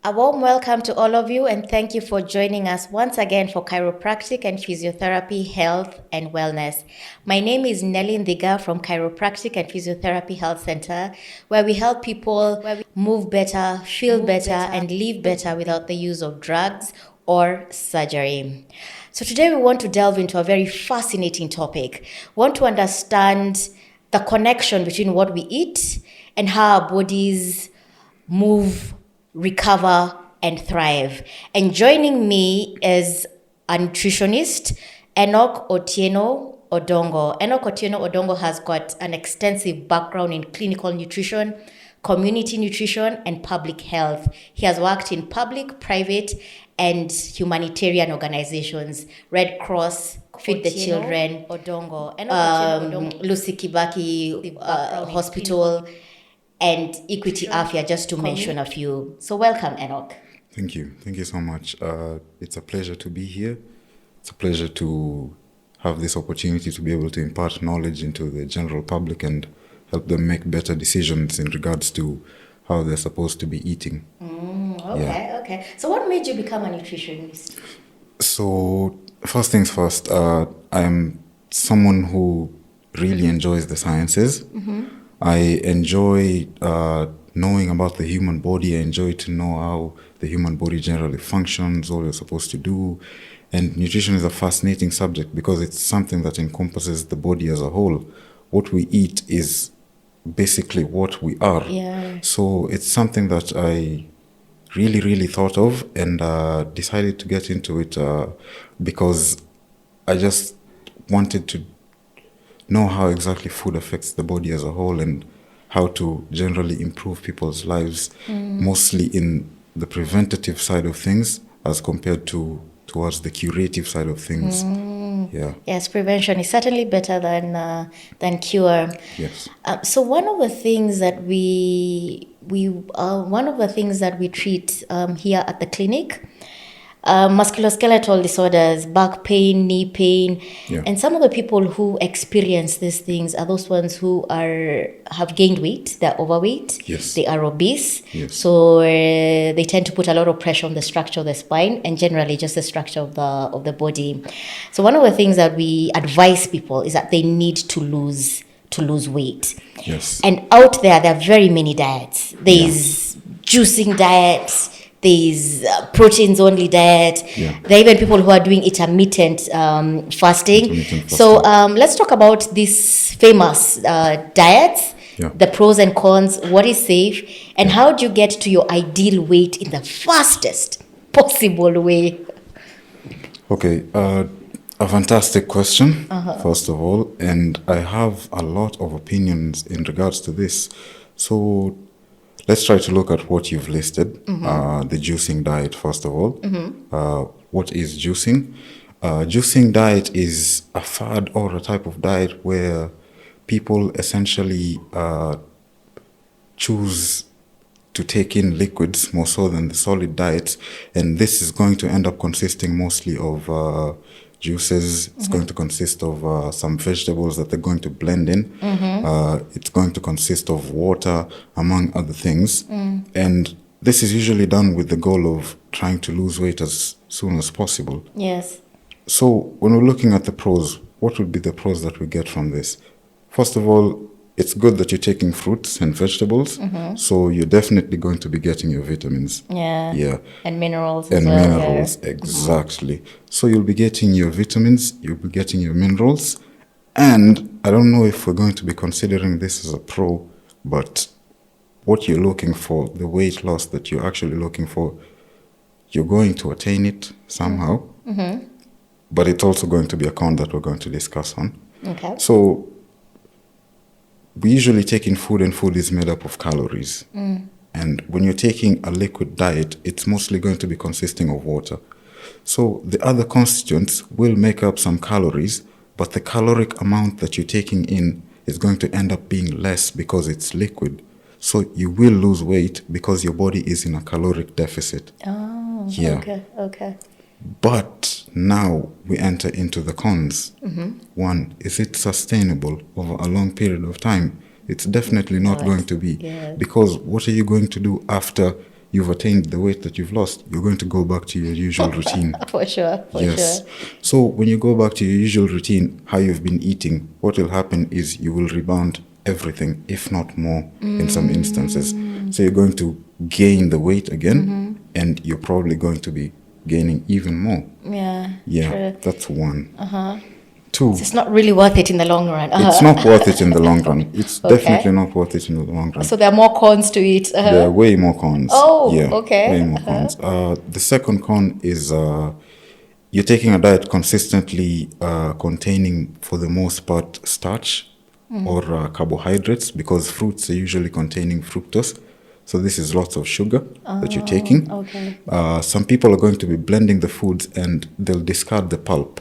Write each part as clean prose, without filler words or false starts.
A warm welcome to all of you, and thank you for joining us once again for Chiropractic and Physiotherapy Health and Wellness. My name is Nelly Ndiga from Chiropractic and Physiotherapy Health Center, where we help people move better, feel better, and live better without the use of drugs or surgery. So today we want to delve into a very fascinating topic. We want to understand the connection between what we eat and how our bodies move, recover, and thrive. And joining me is a nutritionist, Enoch Otieno Odongo. Enoch Otieno Odongo has got an extensive background in clinical nutrition, community nutrition, and public health. He has worked in public, private, and humanitarian organizations, Red Cross, Feed the Children, Odongo, Lucy Kibaki Hospital, and Equity Afya, just to mention a few. So welcome, Enoch. Thank you. Thank you so much. It's a pleasure to be here. It's a pleasure to have this opportunity to be able to impart knowledge into the general public and help them make better decisions in regards to how they're supposed to be eating. Okay. So what made you become a nutritionist? So first things first, I am someone who really enjoys the sciences. I enjoy knowing about the human body. I enjoy to know how the human body generally functions, what you're supposed to do. And nutrition is a fascinating subject because it's something that encompasses the body as a whole. What we eat is basically what we are. Yeah. So it's something that I really thought of and decided to get into it because I just wanted to know how exactly food affects the body as a whole and how to generally improve people's lives, mostly in the preventative side of things as compared to towards the curative side of things. Yeah. Yes, prevention is certainly better than cure. Yes. So one of the things that we treat here at the clinic, musculoskeletal disorders, back pain, knee pain, and some of the people who experience these things are those ones who have gained weight, they're overweight, Yes. they are obese, Yes. so they tend to put a lot of pressure on the structure of the spine and generally just the structure of the body. So one of the things that we advise people is that they need to lose weight. Yes. And out there are very many diets. There's juicing diets. There's proteins only diet. Yeah. There are even people who are doing intermittent fasting. So let's talk about these famous diets, the pros and cons, what is safe, and how do you get to your ideal weight in the fastest possible way? Okay, a fantastic question, first of all, and I have a lot of opinions in regards to this. So let's try to look at what you've listed. The juicing diet, first of all. What is juicing? Juicing diet is a fad or a type of diet where people essentially choose to take in liquids more so than the solid diets, and this is going to end up consisting mostly of juices. It's going to consist of some vegetables that they're going to blend in. It's going to consist of water, among other things. And this is usually done with the goal of trying to lose weight as soon as possible. Yes. So when we're looking at the pros, what would be the pros that we get from this? First of all, it's good that you're taking fruits and vegetables, so you're definitely going to be getting your vitamins. Yeah. And minerals And as well. minerals, exactly. So you'll be getting your vitamins, you'll be getting your minerals, and I don't know if we're going to be considering this as a pro, but what you're looking for, the weight loss that you're actually looking for, you're going to attain it somehow, but it's also going to be a con that we're going to discuss on. Okay. So we usually take in food, and food is made up of calories. And when you're taking a liquid diet, it's mostly going to be consisting of water. So the other constituents will make up some calories, but the caloric amount that you're taking in is going to end up being less because it's liquid. So you will lose weight because your body is in a caloric deficit. Oh, Yeah. Okay. But now we enter into the cons. One, is it sustainable over a long period of time? It's definitely not going to be. Yeah. Because what are you going to do after you've attained the weight that you've lost, you're going to go back to your usual routine. For sure. Yes. So when you go back to your usual routine, how you've been eating, what will happen is you will rebound everything, if not more, in some instances. So you're going to gain the weight again, and you're probably going to be gaining even more. Yeah. True. That's one. Two, So it's not really worth it in the long run. it's not worth it in the long run. It's definitely not worth it in the long run. So there are more cons to it. There are way more cons. Oh, yeah, okay. Way more cons. The second con is you're taking a diet consistently containing, for the most part, starch or carbohydrates, because fruits are usually containing fructose. So this is lots of sugar that you're taking. Okay. Some people are going to be blending the foods and they'll discard the pulp.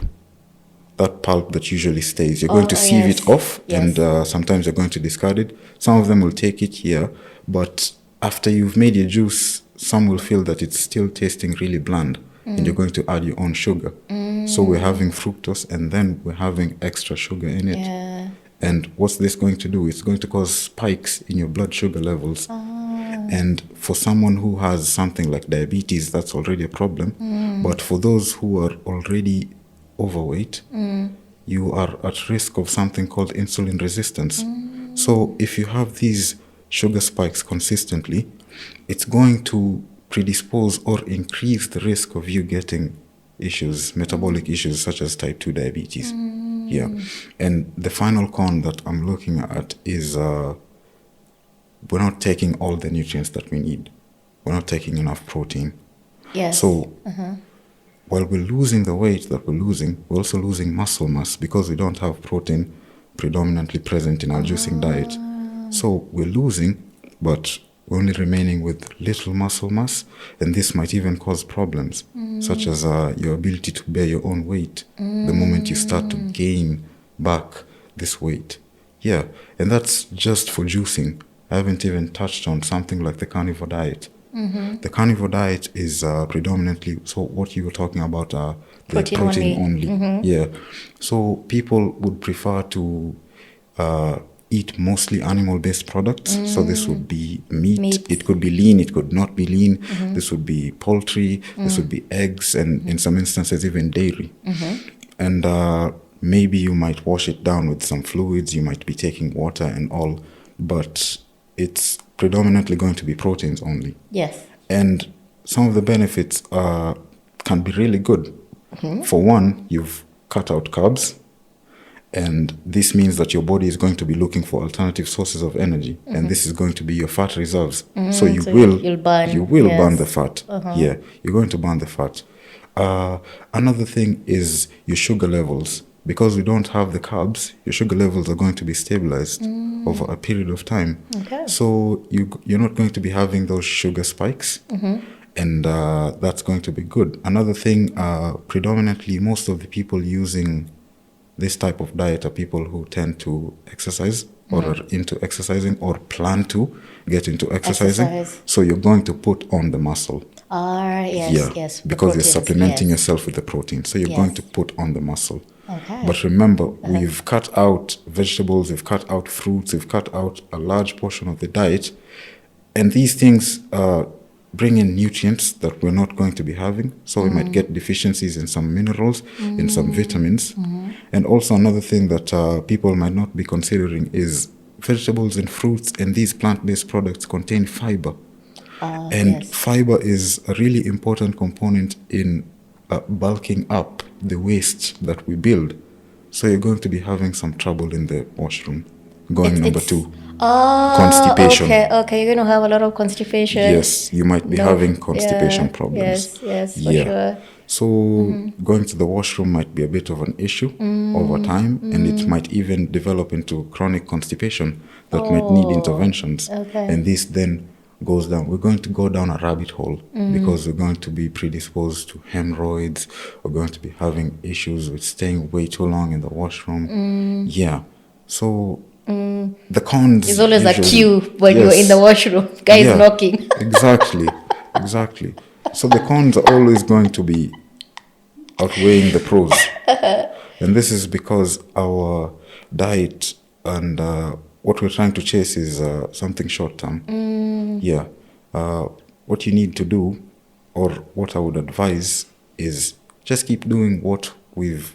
That pulp that usually stays. You're going to sieve it off, and sometimes you're going to discard it. Some of them will take it here, but after you've made your juice, some will feel that it's still tasting really bland, and you're going to add your own sugar. So we're having fructose, and then we're having extra sugar in it. Yeah. And what's this going to do? It's going to cause spikes in your blood sugar levels. And for someone who has something like diabetes, that's already a problem. But for those who are already overweight, you are at risk of something called insulin resistance. So if you have these sugar spikes consistently, it's going to predispose or increase the risk of you getting issues, metabolic issues such as type 2 diabetes. Yeah. And the final con that I'm looking at is we're not taking all the nutrients that we need. We're not taking enough protein. Yes. So while we're losing the weight that we're losing, we're also losing muscle mass because we don't have protein predominantly present in our juicing diet. So we're losing, but we're only remaining with little muscle mass, and this might even cause problems, such as your ability to bear your own weight the moment you start to gain back this weight. Yeah, and that's just for juicing. I haven't even touched on something like the carnivore diet. The carnivore diet is predominantly, so what you were talking about, the protein only. Yeah. So people would prefer to eat mostly animal-based products. So this would be meat. It could be lean, it could not be lean. This would be poultry, this would be eggs, and in some instances even dairy. And maybe you might wash it down with some fluids, you might be taking water and all, but it's predominantly going to be proteins only. Yes. And some of the benefits can be really good. For one, you've cut out carbs, and this means that your body is going to be looking for alternative sources of energy, and this is going to be your fat reserves. So you will burn the fat. Yeah, you're going to burn the fat. Another thing is your sugar levels. Because we don't have the carbs, your sugar levels are going to be stabilized over a period of time. Okay. So you're not going to be having those sugar spikes, and that's going to be good. Another thing, predominantly most of the people using this type of diet are people who tend to exercise or are into exercising or plan to get into exercising. So you're going to put on the muscle. Yes. Because you're supplementing yourself with the protein. So you're going to put on the muscle. But remember, we've cut out vegetables, we've cut out fruits, we've cut out a large portion of the diet. And these things bring in nutrients that we're not going to be having. So we might get deficiencies in some minerals, in some vitamins. And also another thing that people might not be considering is vegetables and fruits and these plant-based products contain fiber. And fiber is a really important component in bulking up the waste that we build. So you're going to be having some trouble in the washroom. Number 2. Constipation. Okay, you're going to have a lot of constipation. Yes, you might be having constipation problems. Yes, for sure. So going to the washroom might be a bit of an issue over time, and it might even develop into chronic constipation that might need interventions. And this then goes down. We're going to go down a rabbit hole because we're going to be predisposed to hemorrhoids. We're going to be having issues with staying way too long in the washroom. Yeah. So the cons. There's always a queue when you're in the washroom. Guys knocking. Exactly. So the cons are always going to be outweighing the pros. And this is because our diet and what we're trying to chase is something short term. what you need to do, or what I would advise, is just keep doing what we've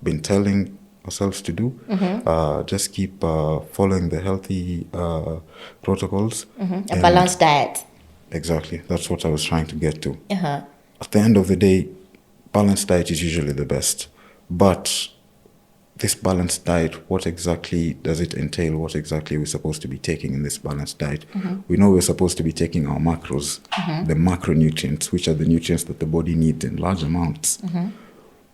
been telling ourselves to do. Just keep following the healthy protocols. A balanced diet. Exactly. That's what I was trying to get to. Uh-huh. At the end of the day, balanced diet is usually the best. But this balanced diet, what exactly does it entail? What exactly are we supposed to be taking in this balanced diet? We know we're supposed to be taking our macros, the macronutrients, which are the nutrients that the body needs in large amounts.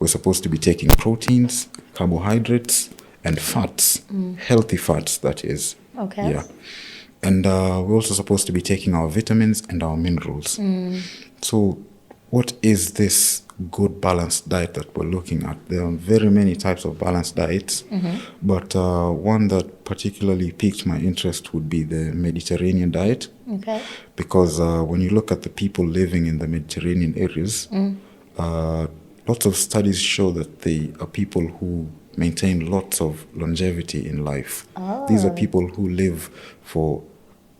We're supposed to be taking proteins, carbohydrates, and fats, healthy fats, that is. Okay. Yeah. And we're also supposed to be taking our vitamins and our minerals. So what is this good balanced diet that we're looking at? There are very many types of balanced diets, but one that particularly piqued my interest would be the Mediterranean diet. Okay. Because when you look at the people living in the Mediterranean areas, lots of studies show that they are people who maintain lots of longevity in life. These are people who live for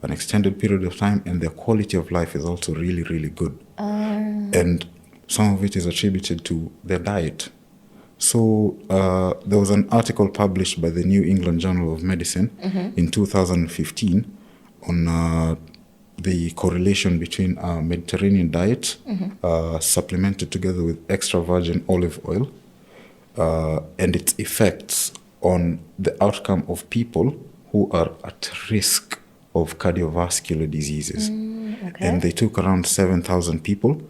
an extended period of time, and their quality of life is also really, really good. And some of it is attributed to their diet. So there was an article published by the New England Journal of Medicine in 2015 on the correlation between Mediterranean diet supplemented together with extra virgin olive oil and its effects on the outcome of people who are at risk of cardiovascular diseases. And they took around 7,000 people.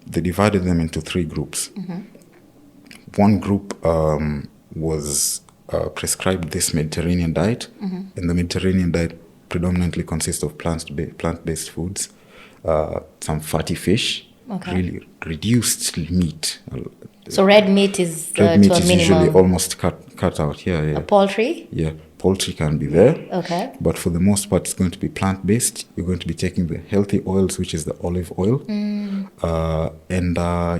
They divided them into three groups. One group was prescribed this Mediterranean diet, and the Mediterranean diet predominantly consists of plant-based foods, some fatty fish, really reduced meat. So red meat is Red meat to a is minimum. usually almost cut out. Yeah. Poultry? Yeah, poultry can be there. Okay. But for the most part, it's going to be plant-based. You're going to be taking the healthy oils, which is the olive oil. And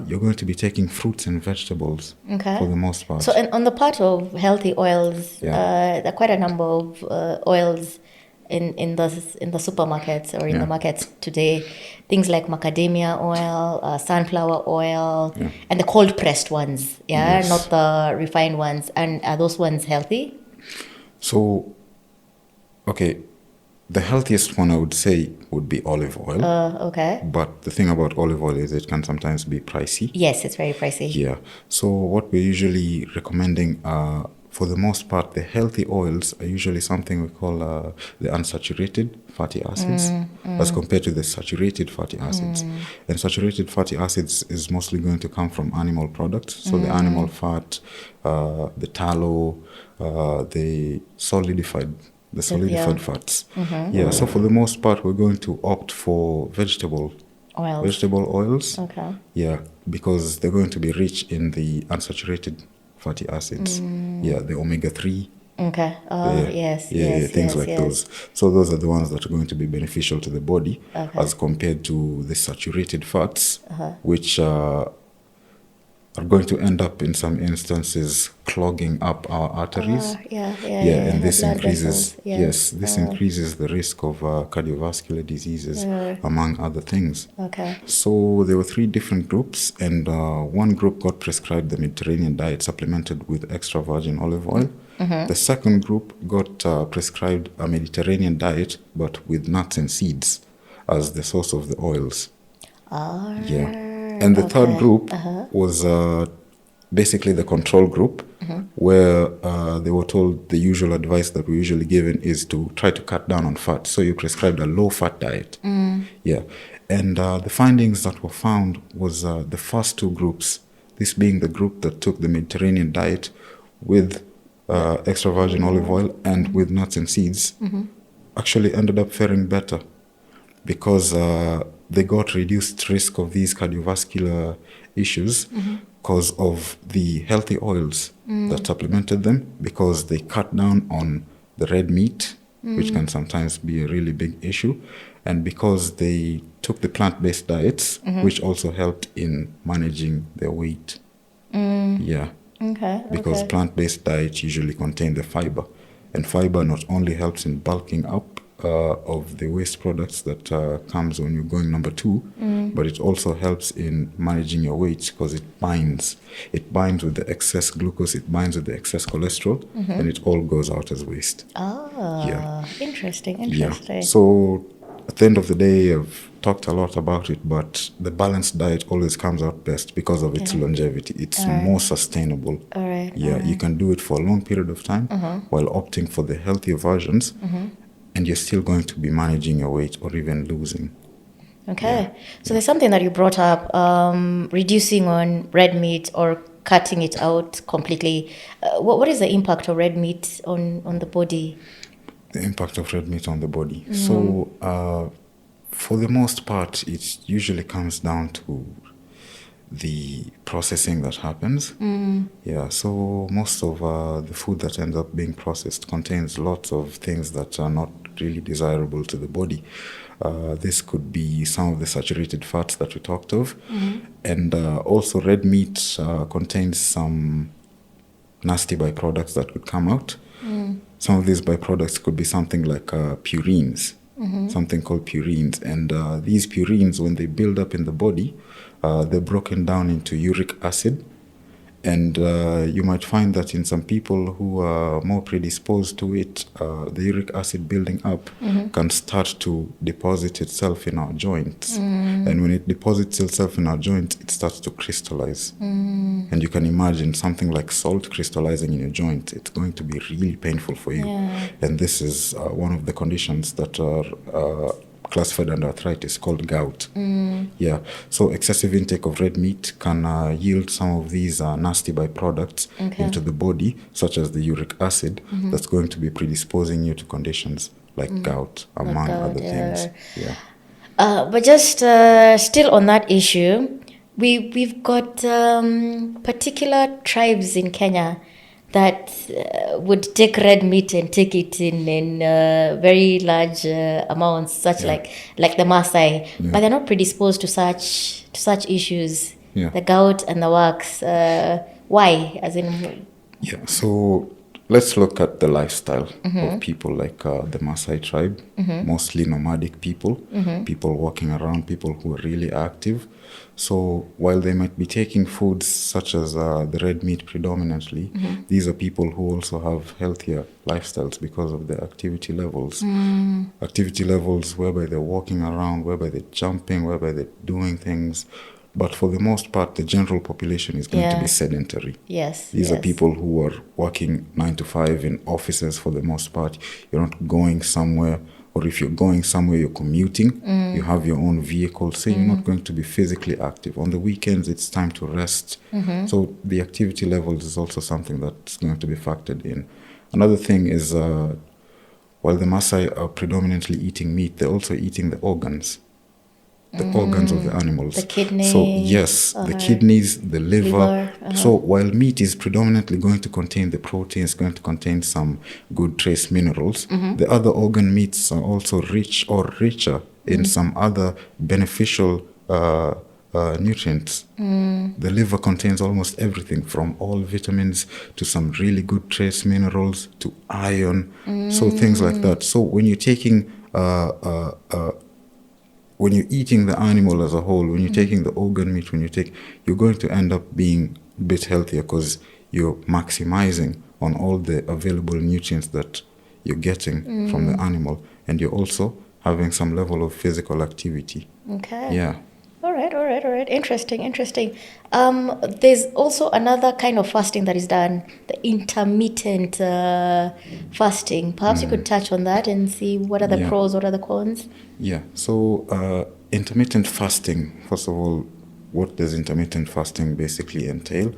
you're going to be taking fruits and vegetables for the most part. So on the part of healthy oils, there are quite a number of oils in the supermarkets or in the markets today. Things like macadamia oil, sunflower oil, and the cold pressed ones, not the refined ones. And are those ones healthy? So, okay, the healthiest one I would say would be olive oil. Okay. But the thing about olive oil is it can sometimes be pricey. Yes, it's very pricey. Yeah. So what we're usually recommending, for the most part, the healthy oils are usually something we call the unsaturated fatty acids as compared to the saturated fatty acids. And saturated fatty acids is mostly going to come from animal products. So the animal fat, the tallow, the solidified fats. Yeah, so for the most part, we're going to opt for vegetable oils. Okay. Yeah, because they're going to be rich in the unsaturated fatty acids. Yeah, the omega-3. Okay. Yes. Things like those. So those are the ones that are going to be beneficial to the body as compared to the saturated fats, which are going to end up in some instances clogging up our arteries. And this increases increases the risk of cardiovascular diseases, among other things. Okay. So there were three different groups, and one group got prescribed the Mediterranean diet supplemented with extra virgin olive oil. The second group got prescribed a Mediterranean diet, but with nuts and seeds as the source of the oils. And the third group was basically the control group, where they were told the usual advice that we usually given is to try to cut down on fat. So you prescribed a low-fat diet. And the findings that were found was the first two groups, this being the group that took the Mediterranean diet with extra virgin olive oil and with nuts and seeds, actually ended up faring better because they got reduced risk of these cardiovascular issues because of the healthy oils that supplemented them, because they cut down on the red meat, which can sometimes be a really big issue, and because they took the plant-based diets, which also helped in managing their weight. Because plant-based diets usually contain the fiber, and fiber not only helps in bulking up, of the waste products that comes when you're going number 2, but it also helps in managing your weight because it binds. It binds with the excess glucose, it binds with the excess cholesterol, and it all goes out as waste. Ah, interesting, Yeah. interesting. So at the end of the day, I've talked a lot about it, but the balanced diet always comes out best because of its longevity. It's more sustainable. All right. Yeah, you can do it for a long period of time while opting for the healthier versions, and you're still going to be managing your weight or even losing. Okay. So there's something that you brought up, reducing on red meat or cutting it out completely. What is the impact of red meat on the body? The impact of red meat on the body. So, for the most part, it usually comes down to the processing that happens. Yeah, so most of the food that ends up being processed contains lots of things that are not really desirable to the body. This could be some of the saturated fats that we talked of, and also red meat contains some nasty byproducts that could come out. Some of these byproducts could be something like purines, something called purines. And these purines, when they build up in the body, they're broken down into uric acid. And you might find that in some people who are more predisposed to it, the uric acid building up can start to deposit itself in our joints. And when it deposits itself in our joints, it starts to crystallize. And you can imagine something like salt crystallizing in your joint. It's going to be really painful for you. Yeah. And this is one of the conditions that are classified under arthritis called gout. Yeah. So excessive intake of red meat can yield some of these nasty byproducts into the body, such as the uric acid, that's going to be predisposing you to conditions like gout, among gout, other things. Yeah. But just still on that issue, we've got particular tribes in Kenya that would take red meat and take it in very large amounts, such like the Maasai, but they're not predisposed to such issues, the gout and the wax. Why? As in, yeah. So let's look at the lifestyle of people like the Maasai tribe, mostly nomadic people, people walking around, people who are really active. So while they might be taking foods such as the red meat predominantly, these are people who also have healthier lifestyles because of their activity levels. Activity levels whereby they're walking around, whereby they're jumping, whereby they're doing things. But for the most part, the general population is going to be sedentary. Yes. These are people who are working 9 to 5 in offices for the most part. You're not going somewhere, or if you're going somewhere, you're commuting. You have your own vehicle, so you're not going to be physically active. On the weekends, it's time to rest. So the activity levels is also something that's going to be factored in. Another thing is, while the Maasai are predominantly eating meat, they're also eating the organs. The organs of the animals. The kidney. So yes, the kidneys, the liver. So while meat is predominantly going to contain the proteins, going to contain some good trace minerals, the other organ meats are also rich or richer in some other beneficial nutrients. The liver contains almost everything from all vitamins to some really good trace minerals to iron. So things like that. So when you're taking when you're eating the animal as a whole, when you're taking the organ meat, you're going to end up being a bit healthier because you're maximizing on all the available nutrients that you're getting from the animal, and you're also having some level of physical activity. Okay. Yeah. All right. Interesting. There's also another kind of fasting that is done, the intermittent fasting. Perhaps you could touch on that and see what are the pros, what are the cons? Yeah. So intermittent fasting, first of all, what does intermittent fasting basically entail?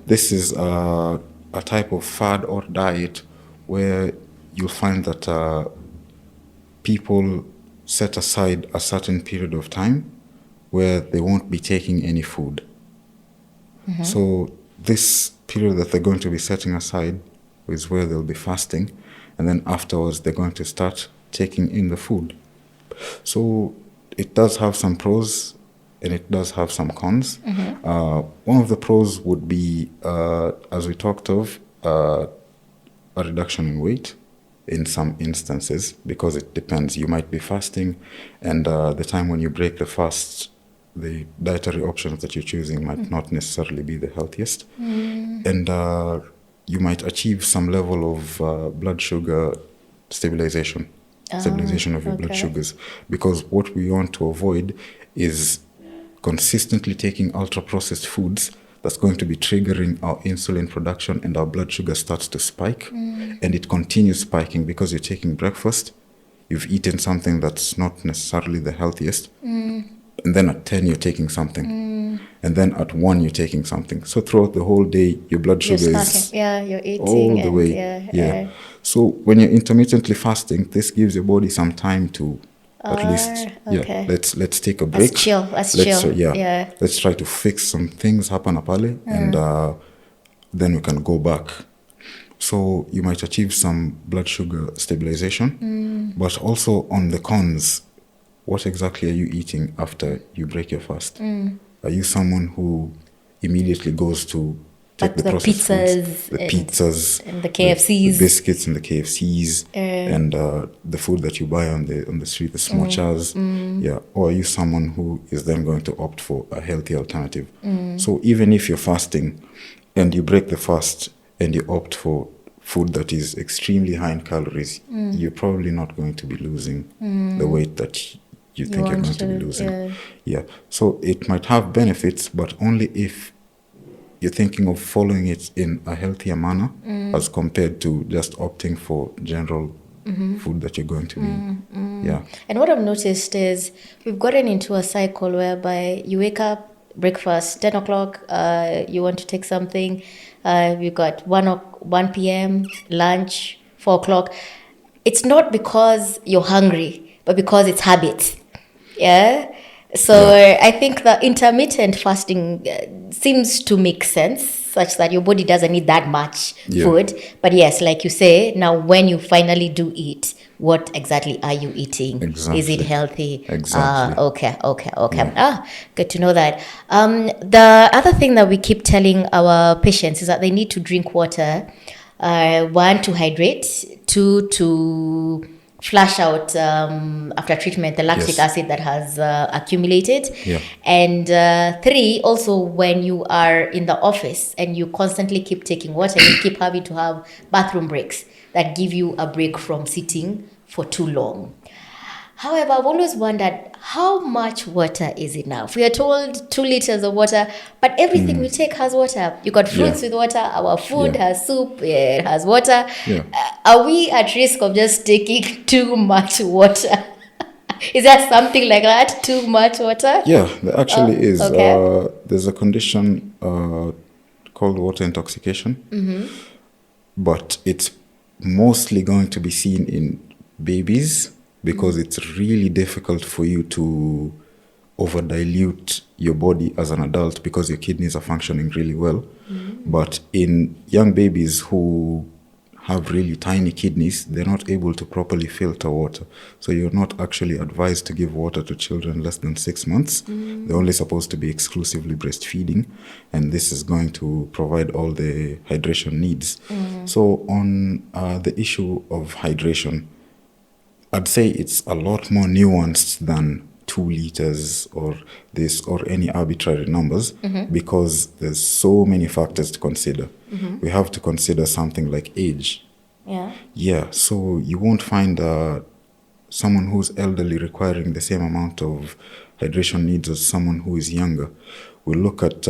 This is a type of fad or diet where you'll find that people set aside a certain period of time where they won't be taking any food. So this period that they're going to be setting aside is where they'll be fasting, and then afterwards they're going to start taking in the food. So it does have some pros and it does have some cons. One of the pros would be, as we talked of, a reduction in weight. in some instances, because it depends. You might be fasting, and the time when you break the fast, the dietary options that you're choosing might not necessarily be the healthiest. And you might achieve some level of blood sugar stabilization of your blood sugars, because what we want to avoid is consistently taking ultra processed foods that's going to be triggering our insulin production, and our blood sugar starts to spike, and it continues spiking because you're taking breakfast, you've eaten something that's not necessarily the healthiest, and then at 10 you're taking something, and then at 1 you're taking something. So throughout the whole day your blood sugar is you're eating all the way. So when you're intermittently fasting, this gives your body some time to at least let's take a break. Let's chill. Let's try to fix some things hapa pale, and then we can go back. So you might achieve some blood sugar stabilization, but also on the cons, what exactly are you eating after you break your fast? Are you someone who immediately goes to take the processed foods, the pizzas, and the KFCs, the biscuits and the KFCs, and the food that you buy on the street, the smochas? Or are you someone who is then going to opt for a healthy alternative? So even if you're fasting and you break the fast and you opt for food that is extremely high in calories, you're probably not going to be losing the weight that you think you're going to be losing. So it might have benefits, but only if you're thinking of following it in a healthier manner, as compared to just opting for general food that you're going to be. And what I've noticed is we've gotten into a cycle whereby you wake up, breakfast, 10 o'clock, you want to take something, you got 1 p.m., lunch, 4 o'clock. It's not because you're hungry, but because it's habit. So I think the intermittent fasting seems to make sense, such that your body doesn't need that much food. But yes, like you say, now when you finally do eat, what exactly are you eating? Exactly. Is it healthy? Exactly. Okay. Good to know that. The other thing that we keep telling our patients is that they need to drink water. 1, to hydrate. 2, to flush out after treatment the lactic acid that has accumulated. And 3, also when you are in the office and you constantly keep taking water, you keep having to have bathroom breaks that give you a break from sitting for too long. However, I've always wondered, how much water is enough? We are told 2 liters of water, but everything we take has water. You got fruits with water, our food has soup, it has water. Are we at risk of just taking too much water? Is there something like that, too much water? Yeah, there actually is. There's a condition called water intoxication, but it's mostly going to be seen in babies, because it's really difficult for you to overdilute your body as an adult, because your kidneys are functioning really well. But in young babies who have really tiny kidneys, they're not able to properly filter water. So you're not actually advised to give water to children less than 6 months. They're only supposed to be exclusively breastfeeding, and this is going to provide all the hydration needs. So on the issue of hydration, I'd say it's a lot more nuanced than 2 liters or this or any arbitrary numbers, because there's so many factors to consider. We have to consider something like age. So you won't find someone who's elderly requiring the same amount of hydration needs as someone who is younger. We'll look at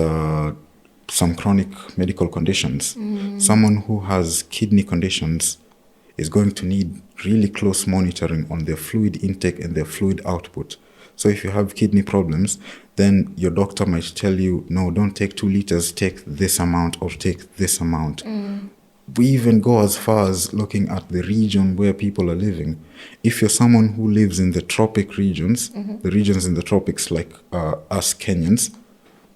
some chronic medical conditions. Someone who has kidney conditions is going to need really close monitoring on their fluid intake and their fluid output. So if you have kidney problems, then your doctor might tell you, no, don't take 2 liters, take this amount or take this amount. We even go as far as looking at the region where people are living. If you're someone who lives in the tropic regions, the regions in the tropics like us Kenyans,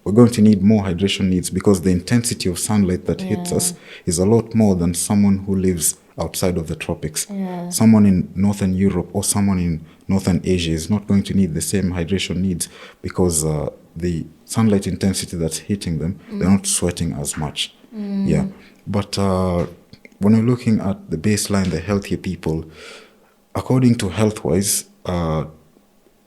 we're going to need more hydration needs, because the intensity of sunlight that hits us is a lot more than someone who lives outside of the tropics. Someone in Northern Europe or someone in Northern Asia is not going to need the same hydration needs, because the sunlight intensity that's hitting them, they're not sweating as much. But when we're looking at the baseline, the healthier people, according to HealthWise,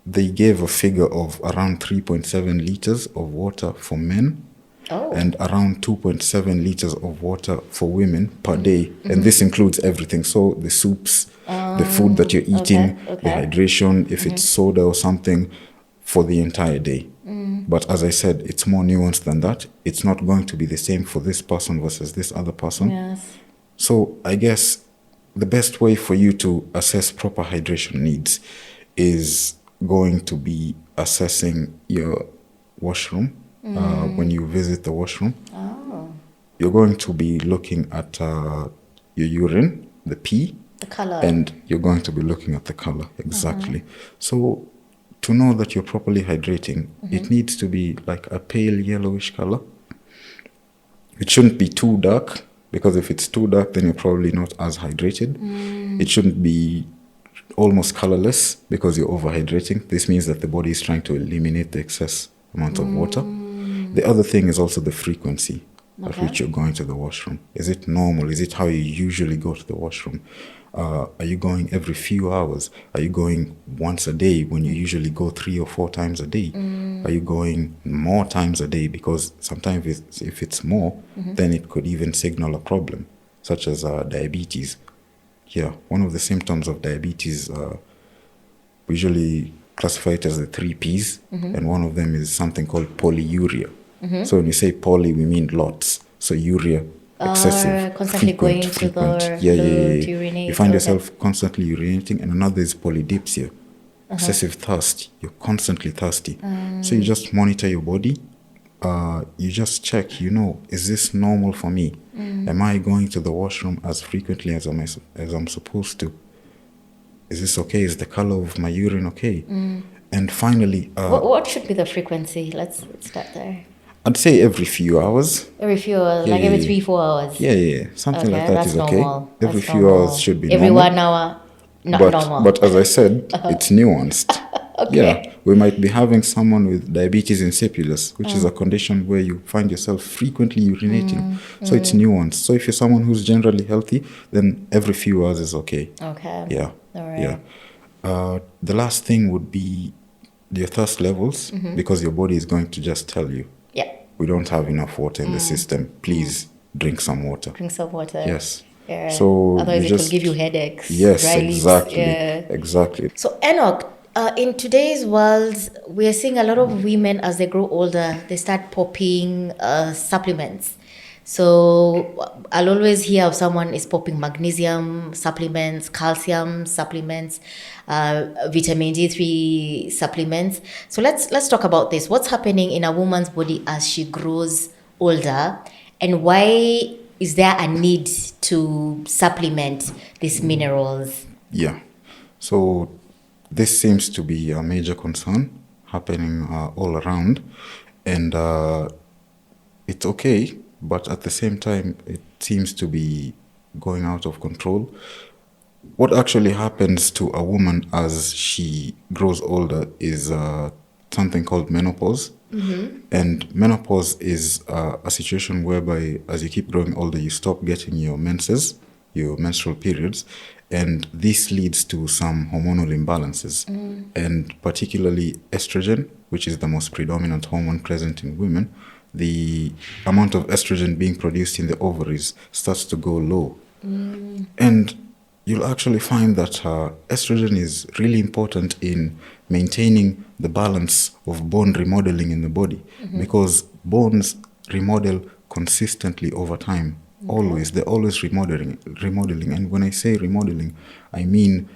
they gave a figure of around 3.7 liters of water for men and around 2.7 liters of water for women per day. And this includes everything. So the soups, the food that you're eating, the hydration, if it's soda or something, for the entire day. But as I said, it's more nuanced than that. It's not going to be the same for this person versus this other person. Yes. So I guess the best way for you to assess proper hydration needs is going to be assessing your washroom. When you visit the washroom, you're going to be looking at your urine, the pee, The color. and you're going to be looking at the color. Exactly. So to know that you're properly hydrating, it needs to be like a pale yellowish color. It shouldn't be too dark, because if it's too dark, then you're probably not as hydrated. It shouldn't be almost colorless, because you're overhydrating. This means that the body is trying to eliminate the excess amount of water. The other thing is also the frequency at which you're going to the washroom. Is it normal? Is it how you usually go to the washroom? Are you going every few hours? Are you going once a day when you usually go 3 or 4 times a day? Are you going more times a day? Because sometimes if it's more, then it could even signal a problem, such as diabetes. Yeah, one of the symptoms of diabetes, we usually classify it as the 3 Ps, and one of them is something called polyuria. So when we say poly, we mean lots. So urea, excessive, constantly going to frequent. the Yeah. to urinate. You find yourself constantly urinating, and another is polydipsia, excessive thirst. You're constantly thirsty. So you just monitor your body. You just check, is this normal for me? Am I going to the washroom as frequently as I'm supposed to? Is this okay? Is the color of my urine okay? And finally, What should be the frequency? Let's start there. I'd say every few hours. Every few hours, Yeah, like yeah, every yeah. 3-4 hours. Yeah. Something like that that's is okay. normal. Every That's few normal. hours should be every normal. 1 hour, not but, normal. But as I said, it's nuanced. Yeah, we might be having someone with diabetes insipidus, which is a condition where you find yourself frequently urinating. So it's nuanced. So if you're someone who's generally healthy, then every few hours is okay. Okay. Yeah. All right. Yeah. The last thing would be your thirst levels, because your body is going to just tell you, Yeah. we don't have enough water in the system. Please drink some water. Drink some water. Yes. Yeah. So otherwise, you it will just give you headaches. Yes, dry lips. exactly. Yeah. Exactly. So Enoch, in today's world, we are seeing a lot of women as they grow older, they start popping supplements. So I'll always hear of someone is popping magnesium supplements, calcium supplements, vitamin D3 supplements. So let's talk about this. What's happening in a woman's body as she grows older, and why is there a need to supplement these minerals? Yeah. So this seems to be a major concern happening all around, and it's okay, but at the same time, it seems to be going out of control. What actually happens to a woman as she grows older is something called menopause. And menopause is a situation whereby as you keep growing older, you stop getting your menses, your menstrual periods, and this leads to some hormonal imbalances, and particularly estrogen, which is the most predominant hormone present in women. The amount of estrogen being produced in the ovaries starts to go low. And you'll actually find that estrogen is really important in maintaining the balance of bone remodeling in the body, because bones remodel consistently over time. Always, they're always remodeling. And when I say remodeling, I mean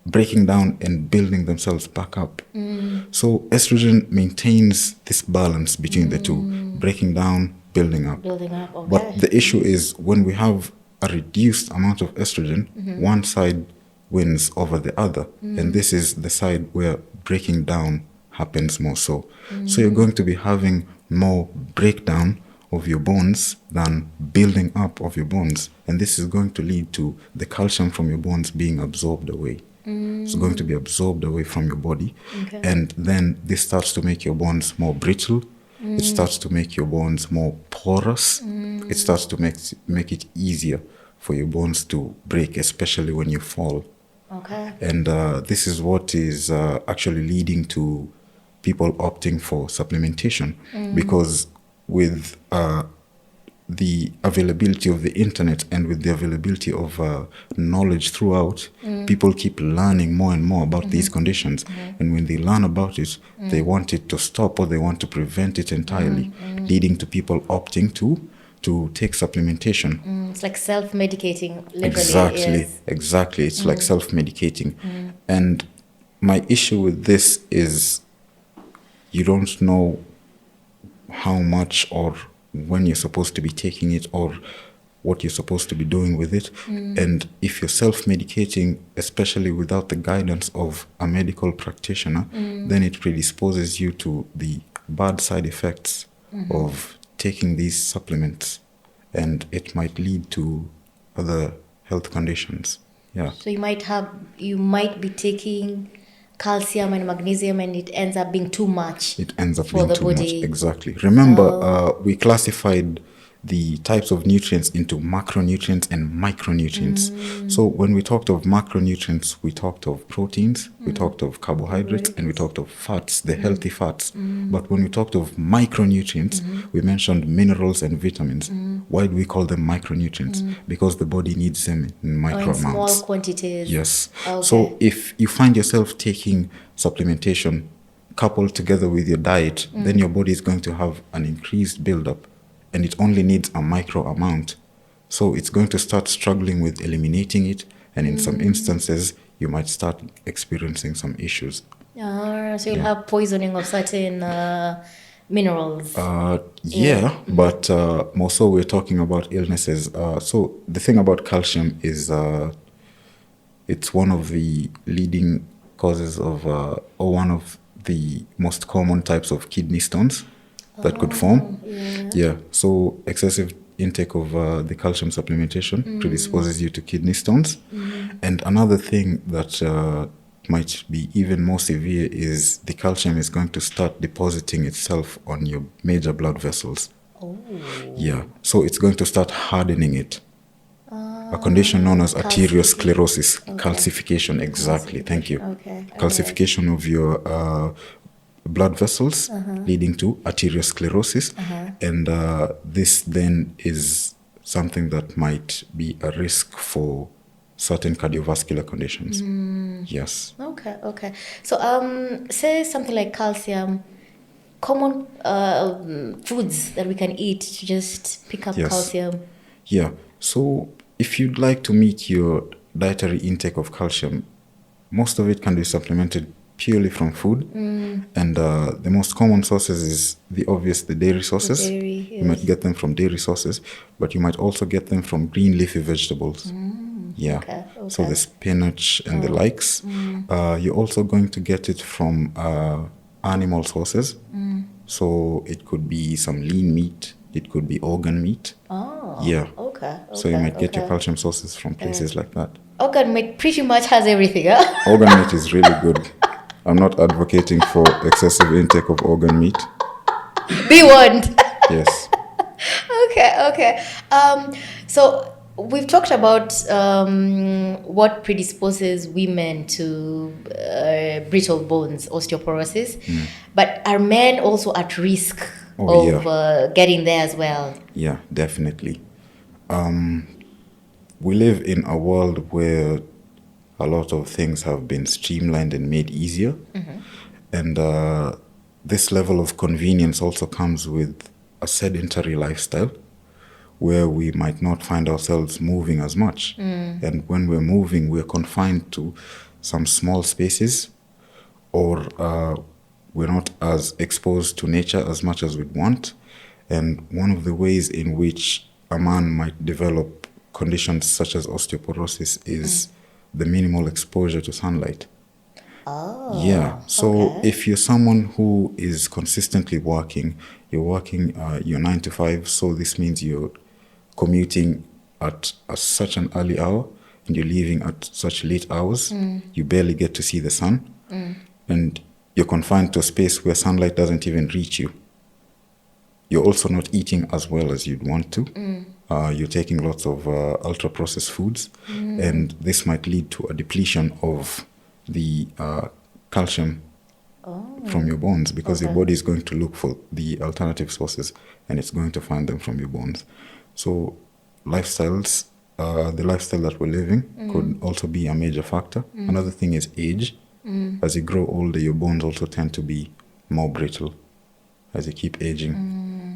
breaking down and building themselves back up. So estrogen maintains this balance between the two, breaking down, building up. Building up, okay. But the issue is when we have a reduced amount of estrogen, one side wins over the other. And this is the side where breaking down happens more so. So you're going to be having more breakdown of your bones than building up of your bones. And this is going to lead to the calcium from your bones being absorbed away. It's going to be absorbed away from your body. Okay. And then this starts to make your bones more brittle. It starts to make your bones more porous. It starts to make it easier for your bones to break, especially when you fall. Okay. And this is what is actually leading to people opting for supplementation, because with the availability of the internet and with the availability of knowledge throughout, people keep learning more and more about these conditions. And when they learn about it, they want it to stop or they want to prevent it entirely, leading to people opting to take supplementation. It's like self-medicating, literally. Exactly, Yes. exactly. It's like self-medicating. And my issue with this is you don't know how much or when you're supposed to be taking it or what you're supposed to be doing with it. And if you're self-medicating, especially without the guidance of a medical practitioner, then it predisposes you to the bad side effects of taking these supplements, and it might lead to other health conditions. Yeah. So you might be taking calcium and magnesium, and it ends up being too much. It ends up for being the too much. body. Exactly. Remember, we classified the types of nutrients into macronutrients and micronutrients. So when we talked of macronutrients, we talked of proteins, we talked of carbohydrates, and we talked of fats, the healthy fats. But when we talked of micronutrients, we mentioned minerals and vitamins. Why do we call them micronutrients? Because the body needs them in micro in amounts. small quantities. Yes. Okay. So if you find yourself taking supplementation coupled together with your diet, then your body is going to have an increased buildup, and it only needs a micro amount. So it's going to start struggling with eliminating it, and in some instances, you might start experiencing some issues. So you'll have poisoning of certain minerals. But more so we're talking about illnesses. So the thing about calcium is it's one of the leading causes of, or one of the most common types of kidney stones that could form. Yeah. So excessive intake of the calcium supplementation predisposes you to kidney stones. And another thing that might be even more severe is the calcium is going to start depositing itself on your major blood vessels. Yeah. So it's going to start hardening it. A condition known as arteriosclerosis, calcification. Exactly. Thank you. Okay. Calcification of your blood vessels, leading to arteriosclerosis, and this then is something that might be a risk for certain cardiovascular conditions. Yes. Okay. So say something like calcium, common foods that we can eat to just pick up calcium. Yeah. So if you'd like to meet your dietary intake of calcium, most of it can be supplemented purely from food. And the most common sources is the dairy sources. Dairy, You might get them from dairy sources, but you might also get them from green leafy vegetables. Yeah. Okay. So the spinach and the likes. You're also going to get it from animal sources. So it could be some lean meat. It could be organ meat. Yeah. Okay. So you might get your calcium sources from places like that. Organ meat pretty much has everything, huh? Organ meat is really good. I'm not advocating for excessive intake of organ meat. Be warned. Yes. Okay. So we've talked about what predisposes women to brittle bones, osteoporosis, but are men also at risk of getting there as well? Yeah, definitely. We live in a world where a lot of things have been streamlined and made easier. And this level of convenience also comes with a sedentary lifestyle where we might not find ourselves moving as much. And when we're moving, we're confined to some small spaces, or we're not as exposed to nature as much as we'd want. And one of the ways in which a man might develop conditions such as osteoporosis is the minimal exposure to sunlight. Yeah. So if you're someone who is consistently working, you're working your 9 to 5, so this means you're commuting at such an early hour and you're leaving at such late hours, you barely get to see the sun, and you're confined to a space where sunlight doesn't even reach you. you're also not eating as well as you'd want to. You're taking lots of ultra-processed foods, and this might lead to a depletion of the calcium from your bones, because your body is going to look for the alternative sources, and it's going to find them from your bones. So lifestyles, the lifestyle that we're living could also be a major factor. Another thing is age. As you grow older, your bones also tend to be more brittle as you keep aging.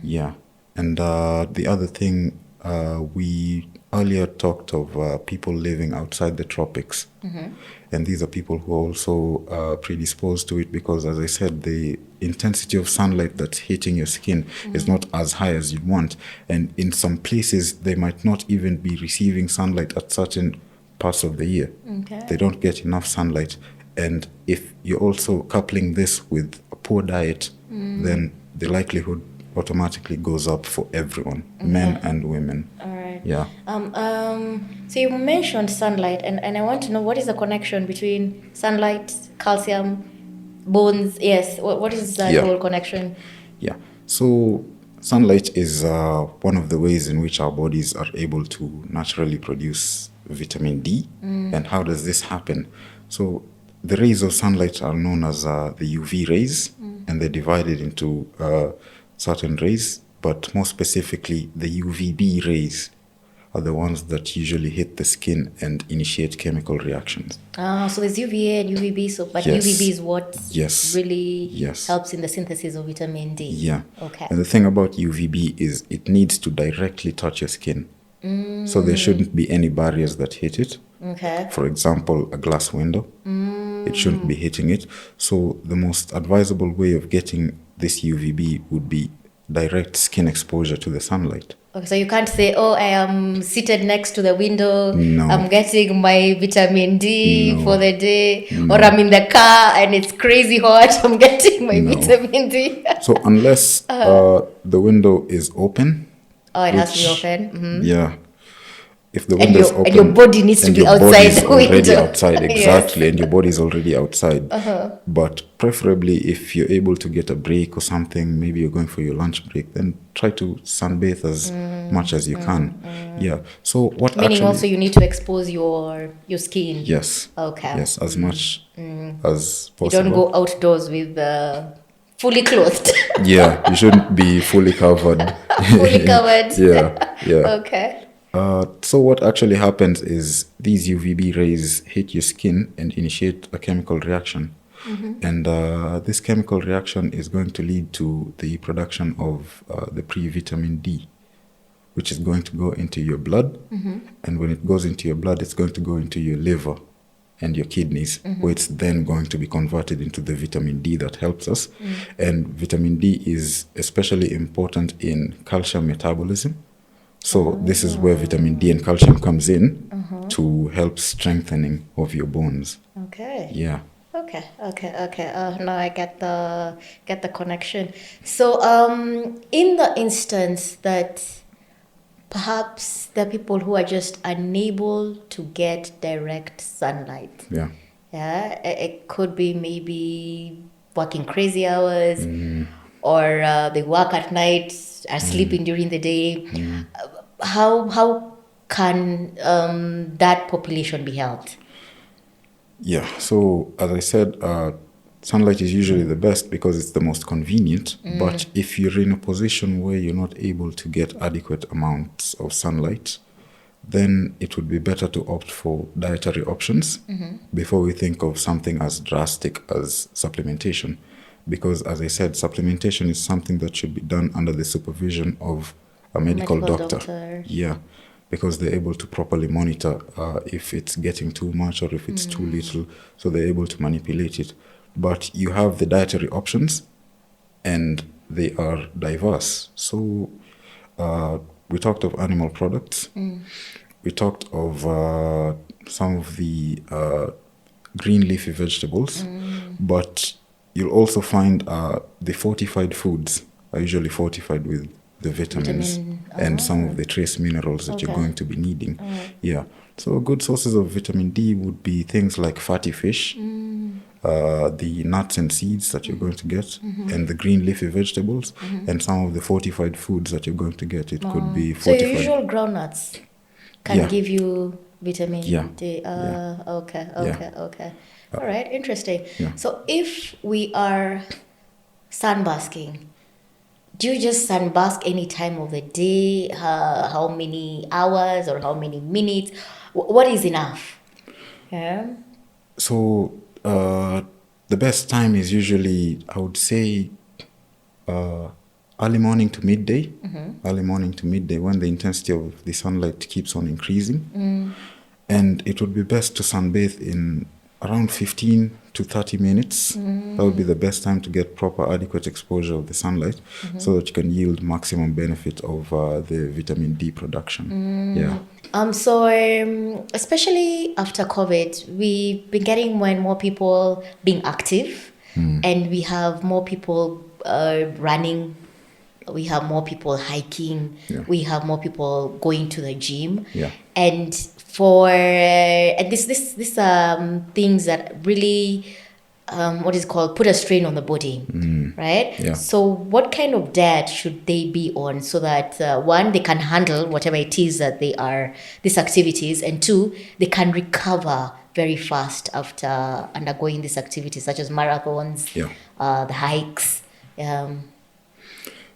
Yeah. And the other thing, we earlier talked of people living outside the tropics. And these are people who are also predisposed to it because, as I said, the intensity of sunlight that's hitting your skin is not as high as you'd want. And in some places, they might not even be receiving sunlight at certain parts of the year. They don't get enough sunlight. And if you're also coupling this with a poor diet, then the likelihood automatically goes up for everyone, men and women. All right. Yeah. So you mentioned sunlight, and I want to know, what is the connection between sunlight, calcium, bones? Yes. What is that whole connection? Yeah. So sunlight is one of the ways in which our bodies are able to naturally produce vitamin D. And how does this happen? So the rays of sunlight are known as the UV rays, and they're divided into certain rays, but more specifically, the UVB rays are the ones that usually hit the skin and initiate chemical reactions. So there's UVA and UVB, but Yes. UVB is what really Yes. helps in the synthesis of vitamin D. Yeah. Okay. And the thing about UVB is it needs to directly touch your skin. So there shouldn't be any barriers that hit it. Okay. For example, a glass window. It shouldn't be hitting it. So the most advisable way of getting this UVB would be direct skin exposure to the sunlight. Okay, so you can't say, oh, I am seated next to the window, No. I'm getting my vitamin D No. for the day, or I'm in the car and it's crazy hot, I'm getting my vitamin D. So unless the window is open. Oh, it has to be open. Mm-hmm. Yeah. If the window is open, and your body needs to and be your outside body's the already window. outside, Yes. exactly, and your body is already outside. But preferably, if you're able to get a break or something, maybe you're going for your lunch break, then try to sunbathe as much as you can. Yeah. So what Meaning actually? also you need to expose your skin. Yes. Okay. Yes, as much as possible. You don't go outdoors with fully clothed. Yeah, you shouldn't be fully covered. Fully covered. Yeah. Okay. So what actually happens is these UVB rays hit your skin and initiate a chemical reaction. And this chemical reaction is going to lead to the production of the pre-vitamin D, which is going to go into your blood. And when it goes into your blood, it's going to go into your liver and your kidneys, where it's then going to be converted into the vitamin D that helps us. And vitamin D is especially important in calcium metabolism. So this is where vitamin D and calcium comes in to help strengthening of your bones. Okay. Yeah. Okay. Now I get the connection. So, in the instance that perhaps there are people who are just unable to get direct sunlight. Yeah. Yeah, it could be maybe working crazy hours, or they work at night, are sleeping during the day. How can that population be helped? Yeah. So as I said, sunlight is usually the best because it's the most convenient. But if you're in a position where you're not able to get adequate amounts of sunlight, then it would be better to opt for dietary options before we think of something as drastic as supplementation. Because as I said, supplementation is something that should be done under the supervision of a medical doctor. Yeah, because they're able to properly monitor if it's getting too much or if it's too little, so they're able to manipulate it. But you have the dietary options, and they are diverse. So we talked of animal products. We talked of some of the green leafy vegetables, but you'll also find the fortified foods are usually fortified with the vitamins and some of the trace minerals that you're going to be needing. Yeah. So good sources of vitamin D would be things like fatty fish, the nuts and seeds that you're going to get, and the green leafy vegetables, and some of the fortified foods that you're going to get. It could be So your fortified. usual groundnuts can Yeah. give you vitamin Yeah. D. Yeah. Okay. All right, interesting. Yeah. So if we are sunbasking, do you just sunbask any time of the day? How many hours or how many minutes? What is enough? Yeah. So the best time is usually, I would say, early morning to midday. Early morning to midday, when the intensity of the sunlight keeps on increasing. And it would be best to sunbathe in around 15 to 30 minutes. That would be the best time to get proper, adequate exposure of the sunlight, so that you can yield maximum benefit of the vitamin D production. Yeah. So especially after COVID, we've been getting more and more people being active, and we have more people running. We have more people hiking. Yeah. We have more people going to the gym. Yeah. And for and this things that really what is it called, put a strain on the body, right? Yeah. So what kind of diet should they be on so that one, they can handle whatever it is that they are, these activities, and two, they can recover very fast after undergoing these activities such as marathons, Yeah. the hikes.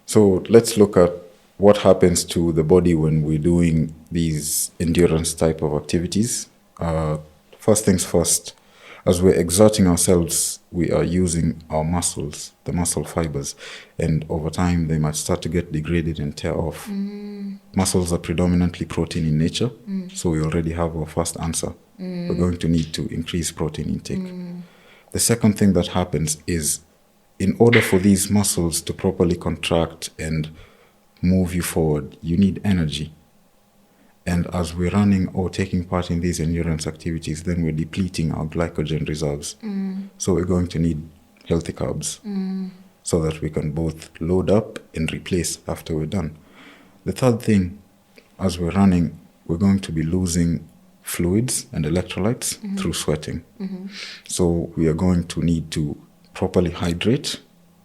So let's look at what happens to the body when we're doing these endurance type of activities. First things first, as we're exerting ourselves, we are using our muscles, the muscle fibers, and over time they might start to get degraded and tear off. Muscles are predominantly protein in nature, so we already have our first answer. We're going to need to increase protein intake. The second thing that happens is, in order for these muscles to properly contract and move you forward, you need energy. And as we're running or taking part in these endurance activities, then we're depleting our glycogen reserves. So we're going to need healthy carbs so that we can both load up and replace after we're done. The third thing, as we're running, we're going to be losing fluids and electrolytes through sweating. So we are going to need to properly hydrate,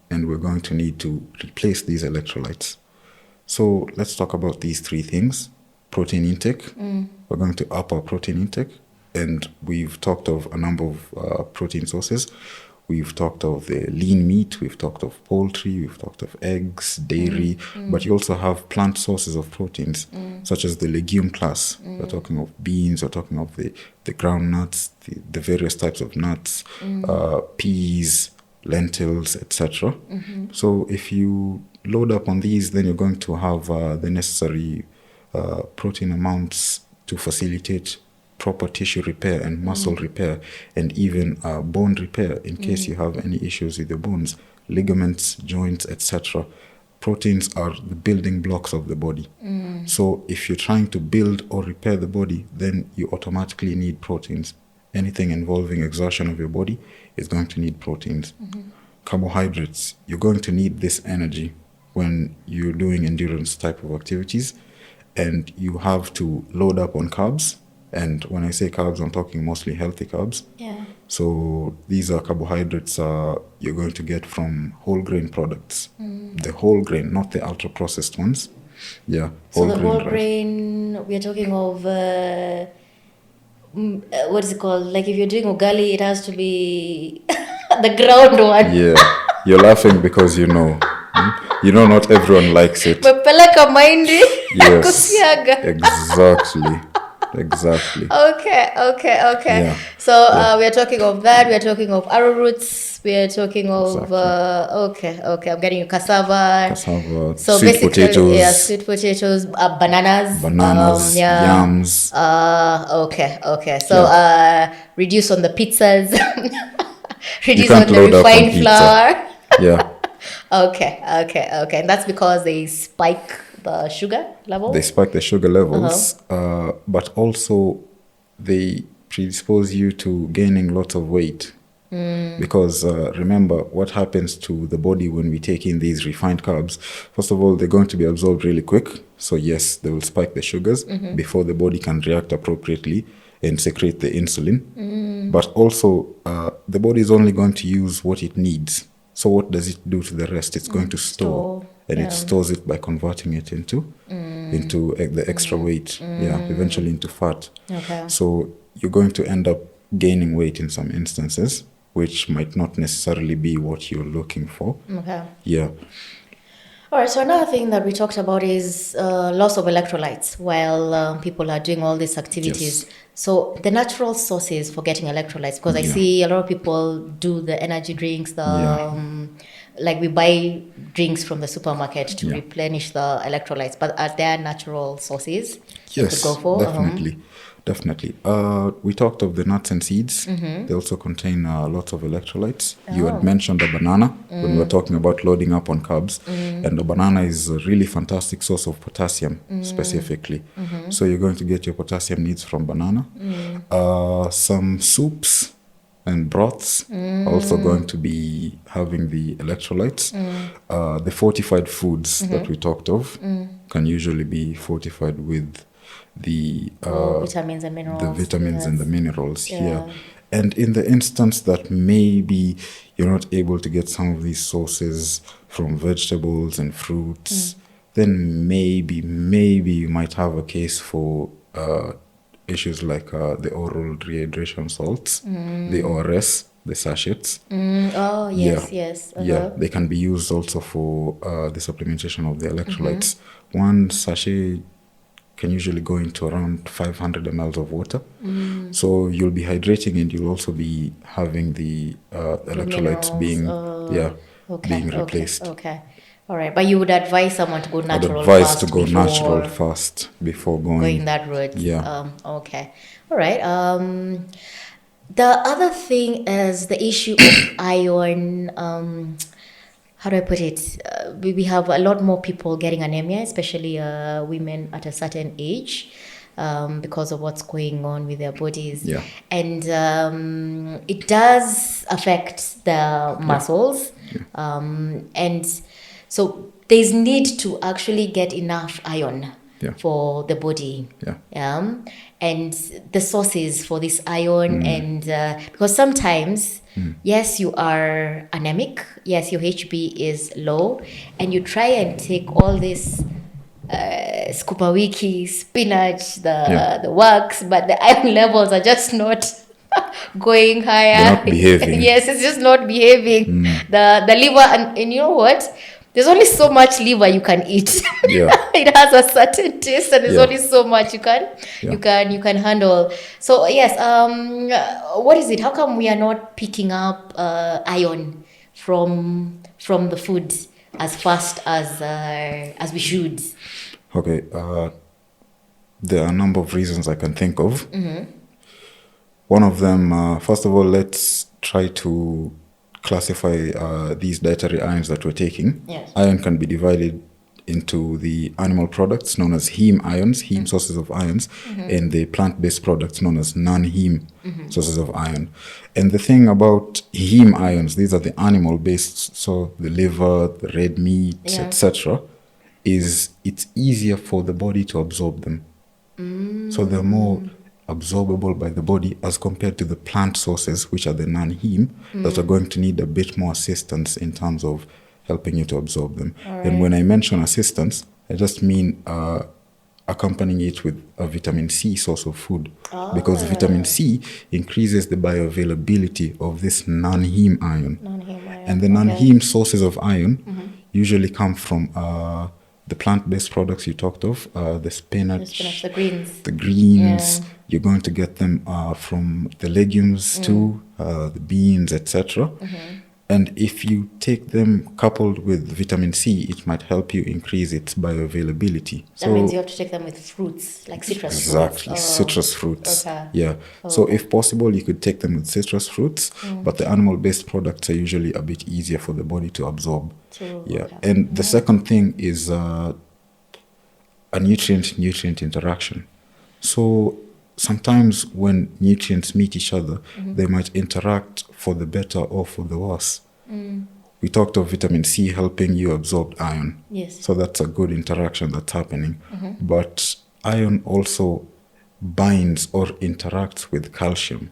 and we're going to need to replace these electrolytes. So let's talk about these three things. Protein intake. We're going to up our protein intake, and we've talked of a number of protein sources. We've talked of the lean meat, we've talked of poultry, we've talked of eggs, dairy, but you also have plant sources of proteins, such as the legume class. We're talking of beans, we're talking of the ground nuts, the various types of nuts, peas, lentils, etc. So if you load up on these, then you're going to have the necessary protein amounts to facilitate proper tissue repair and muscle repair, and even bone repair in case you have any issues with your bones, ligaments, joints, etc. Proteins are the building blocks of the body. So if you're trying to build or repair the body, then you automatically need proteins. Anything involving exertion of your body is going to need proteins. Carbohydrates, you're going to need this energy when you're doing endurance type of activities, and you have to load up on carbs. And when I say carbs, I'm talking mostly healthy carbs. Yeah. So these are carbohydrates you're going to get from whole grain products. The whole grain, not the ultra processed ones. Yeah. So the whole rice. grain, we are talking of what is it called? Like if you're doing ugali, it has to be the ground one. Yeah. You're laughing because you know. You know, not everyone likes it. Mepeleka mahindi Yes. kusiaga. Exactly. Okay. Yeah. So we are talking of that. We are talking of arrowroots. We are talking of Exactly. okay. I'm getting you cassava. Cassava, So sweet basically, potatoes, yeah, sweet potatoes, bananas, yams. Okay. So reduce on the pizzas. Reduce can't on the load up on refined pizza. flour. Yeah. Okay. And that's because they spike the sugar level. They spike the sugar levels, but also they predispose you to gaining lots of weight. Because remember, what happens to the body when we take in these refined carbs? First of all, they're going to be absorbed really quick. So yes, they will spike the sugars before the body can react appropriately and secrete the insulin. But also, the body is only going to use what it needs. So what does it do to the rest? It's going to store, and it stores it by converting it into the extra weight, eventually into fat. Okay. So you're going to end up gaining weight in some instances, which might not necessarily be what you're looking for. Okay. Yeah. All right, so another thing that we talked about is loss of electrolytes while people are doing all these activities. Yes. So the natural sources for getting electrolytes, because I see a lot of people do the energy drinks, like we buy drinks from the supermarket to replenish the electrolytes, but are there natural sources Yes, to go for? definitely. We talked of the nuts and seeds. They also contain lots of electrolytes. You had mentioned the banana when we were talking about loading up on carbs. And the banana is a really fantastic source of potassium, specifically. So you're going to get your potassium needs from banana. Some soups and broths also going to be having the electrolytes. The fortified foods that we talked of can usually be fortified with the vitamins and minerals. The vitamins and the minerals, And in the instance that maybe you're not able to get some of these sources from vegetables and fruits, then maybe you might have a case for issues like the oral rehydration salts, the ORS, the sachets. Yes. Yeah, they can be used also for the supplementation of the electrolytes. One sachet can usually go into around 500 mLs of water. So you'll be hydrating and you'll also be having the electrolytes being replaced. Okay. All right. But you would advise someone to go natural I'd advise first to go before natural first before going that route. Yeah. Okay. All right. The other thing is the issue of iron. How do I put it? We have a lot more people getting anemia, especially women at a certain age, because of what's going on with their bodies. Yeah. And it does affect the muscles. And so there's need to actually get enough iron for the body. And the sources for this iron, and because sometimes, yes, you are anemic, yes, your HB is low, and you try and take all this skupawiki, spinach, the works, but the iron levels are just not going higher. They're not behaving. Yes, it's just not behaving. The liver, and you know what? There's only so much liver you can eat. It has a certain taste, and there's only so much you can handle. So yes, what is it? How come we are not picking up iron from the food as fast as we should? Okay, there are a number of reasons I can think of. One of them, first of all, let's try to classify these dietary ions that we're taking. Yes. Iron can be divided into the animal products known as heme ions, heme sources of ions, and the plant-based products known as non-heme sources of iron. And the thing about heme ions, these are the animal-based, so the liver, the red meat, etc., is it's easier for the body to absorb them. So they're more absorbable by the body as compared to the plant sources, which are the non-heme, that are going to need a bit more assistance in terms of helping you to absorb them. And when I mention assistance, I just mean accompanying it with a vitamin C source of food, because vitamin C increases the bioavailability of this non-heme iron. And the non-heme sources of iron usually come from the plant-based products you talked of, the spinach, the greens. You're going to get them from the legumes too, the beans, etc. And if you take them coupled with vitamin C, it might help you increase its bioavailability. That means you have to take them with fruits, like citrus fruits. Exactly, citrus fruits. So if possible, you could take them with citrus fruits, but the animal-based products are usually a bit easier for the body to absorb. And the second thing is a nutrient-nutrient interaction. So sometimes when nutrients meet each other, they might interact for the better or for the worse. We talked of vitamin C helping you absorb iron. Yes. So that's a good interaction that's happening. But iron also binds or interacts with calcium.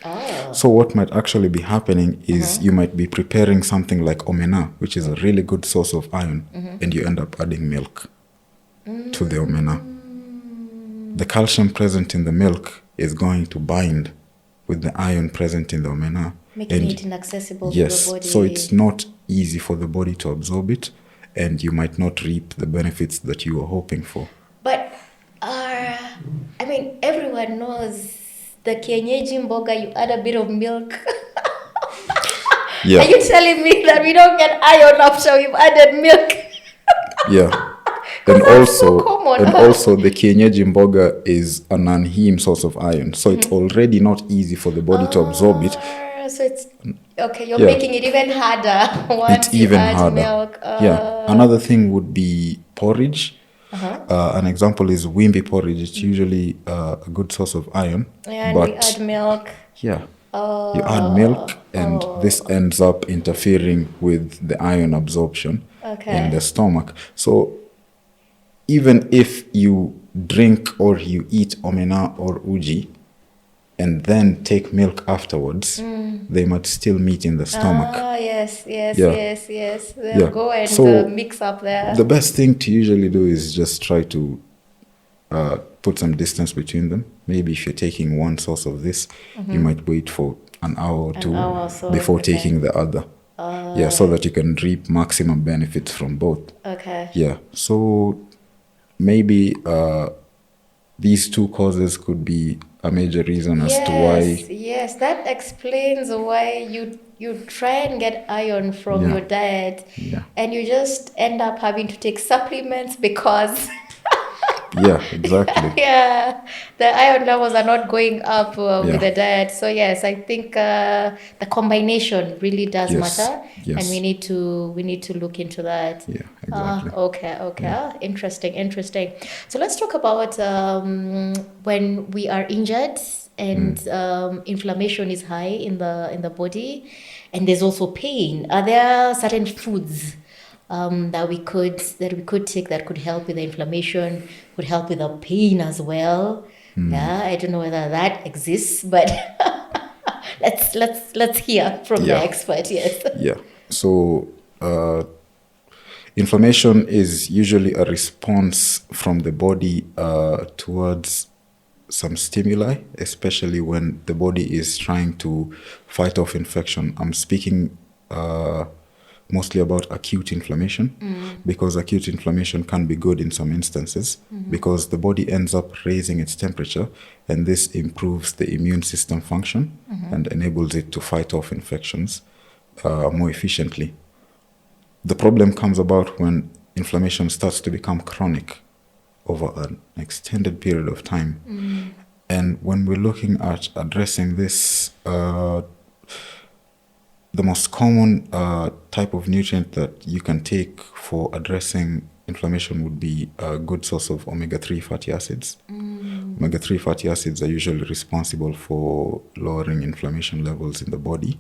Oh. So what might actually be happening is you might be preparing something like omena, which is a really good source of iron, and you end up adding milk to the omena. The calcium present in the milk is going to bind with the iron present in the omena. Making it inaccessible to Yes, the body. so it's not easy for the body to absorb it, and you might not reap the benefits that you were hoping for. But, I mean, everyone knows the kienyeji mboga, you add a bit of milk. Yeah. Are you telling me that we don't get iron after we've added milk? Yeah. And that's so common. And also the kienyeji mboga is a non-heme source of iron, so it's already not easy for the body to absorb it. So it's okay. You're making it even harder once It's even you add harder. milk. Yeah. Another thing would be porridge. An example is wimbi porridge. It's usually a good source of iron. Yeah, and we add milk. Yeah. You add milk, and this ends up interfering with the iron absorption in the stomach. So even if you drink or you eat omena or uji and then take milk afterwards, they might still meet in the stomach. Yes. They'll Yeah. go and So mix up there. the best thing to usually do is just try to put some distance between them. Maybe if you're taking one source of this, you might wait for an hour or two before taking the other. Yeah, so that you can reap maximum benefits from both. Okay. Yeah, so maybe these two causes could be a major reason as to why. Yes, that explains why you try and get iron from your diet, and you just end up having to take supplements because Yeah, exactly. the iron levels are not going up with the diet. So yes, I think the combination really does matter, and we need to look into that. Yeah, exactly. Okay. Interesting. So let's talk about when we are injured and inflammation is high in the body, and there's also pain. Are there certain foods that we could take that could help with the inflammation, could help with the pain as well? Yeah, I don't know whether that exists, but let's hear from the expert. Yes. Yeah. So inflammation is usually a response from the body towards some stimuli, especially when the body is trying to fight off infection. I'm speaking mostly about acute inflammation, because acute inflammation can be good in some instances, because the body ends up raising its temperature, and this improves the immune system function and enables it to fight off infections more efficiently. The problem comes about when inflammation starts to become chronic over an extended period of time. And when we're looking at addressing this, the most common type of nutrient that you can take for addressing inflammation would be a good source of omega-3 fatty acids. Omega-3 fatty acids are usually responsible for lowering inflammation levels in the body.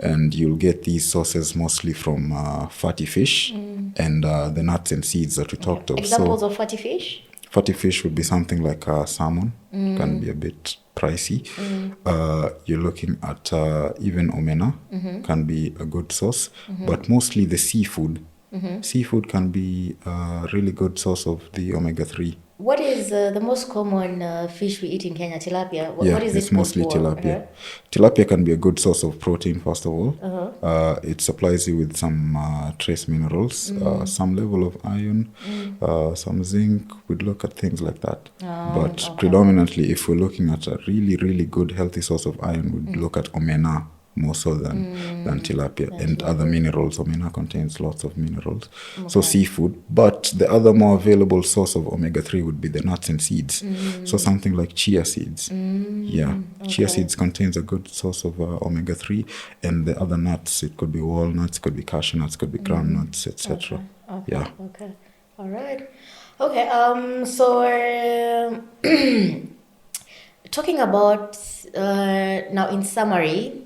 And you'll get these sources mostly from fatty fish and the nuts and seeds that we talked of. Examples of fatty fish? Fatty fish would be something like salmon, can be a bit pricey. You're looking at even omena, can be a good source, but mostly the seafood. Seafood can be a really good source of the omega-3. What is the most common fish we eat in Kenya? Tilapia? What is it's it mostly tilapia. Tilapia can be a good source of protein, first of all. It supplies you with some trace minerals, some level of iron, some zinc. We'd look at things like that. But predominantly, if we're looking at a really, really good, healthy source of iron, we'd look at omena more so than tilapia and other minerals. Omena contains lots of minerals. So seafood. But the other more available source of omega-3 would be the nuts and seeds. So something like chia seeds. Chia seeds contains a good source of omega-3, and the other nuts, it could be walnuts, could be cashew nuts, could be groundnuts, etc. Okay. All right. Okay. So talking about now, in summary,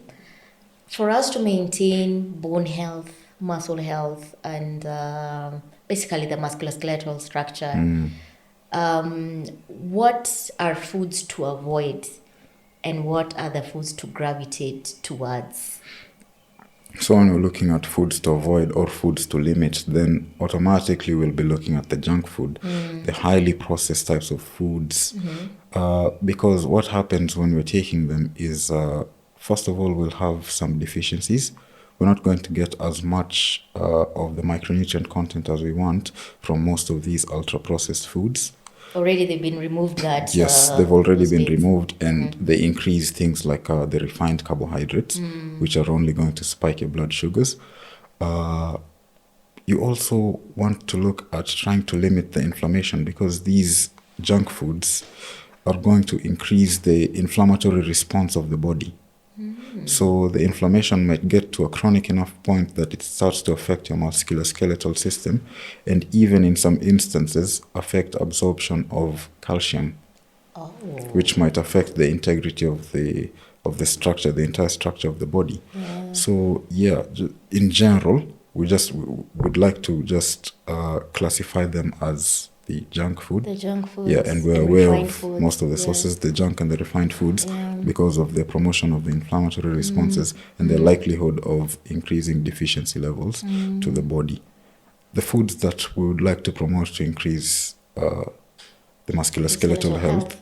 for us to maintain bone health, muscle health, and basically the musculoskeletal structure, What are foods to avoid, and what are the foods to gravitate towards? So when we're looking at foods to avoid or foods to limit, then automatically we'll be looking at the junk food, the highly processed types of foods. Because what happens when we're taking them is, first of all, we'll have some deficiencies. We're not going to get as much of the micronutrient content as we want from most of these ultra processed foods. Already they've been removed that. Yes, they've already those been bits. removed, and they increase things like the refined carbohydrates, which are only going to spike your blood sugars. You also want to look at trying to limit the inflammation, because these junk foods are going to increase the inflammatory response of the body. So the inflammation might get to a chronic enough point that it starts to affect your musculoskeletal system, and even in some instances affect absorption of calcium, Oh. which might affect the integrity of the structure, the entire structure of the body. So yeah, in general, we just would like to just classify them as the junk food. The junk foods. Yeah, and we're aware refined of foods. most of the Yeah. sources, the junk and the refined foods, Yeah. because of the promotion of the inflammatory responses and the likelihood of increasing deficiency levels to the body. The foods that we would like to promote to increase the musculoskeletal health,